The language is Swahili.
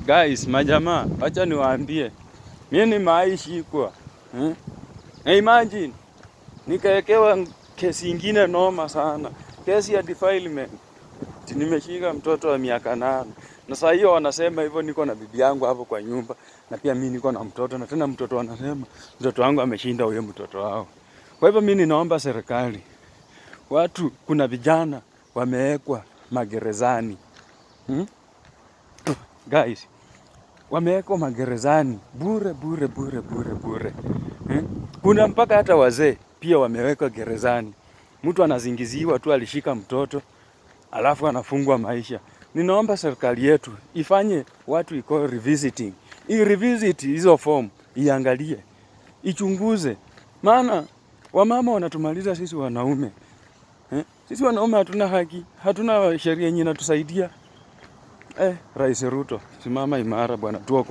Guys, majamaa, acha niwaambie. Mimi nimeishikwa. Imagine nikaekewa kesi ingine noma sana. Kesi ya defilement. Nimeshika mtoto wa miaka 8. Na sasa hiyo wanasema hivyo niko na bibi yangu hapo kwa nyumba na pia mimi niko na mtoto na tena mtoto wanasema mtoto wangu ameshinda huyo mtoto wao. Kwa hivyo mimi ninaomba serikali. Kuna vijana wamewekwa magerezani. Guys, wamewekwa magerezani bure. Kuna mpaka hata wazee pia wamewekwa gerezani. Mtu anazingiziwa tu alishika mtoto alafu anafungwa maisha. Ninaomba serikali yetu ifanye watu iko revisiting. Revisit hizo form, iangalie, ichunguze. Maana wamama wanatumaliza sisi wanaume. Sisi wanaume hatuna haki, hatuna sheria yenye inatusaidia. Rais Ruto, simama imara bwana, tuokoe.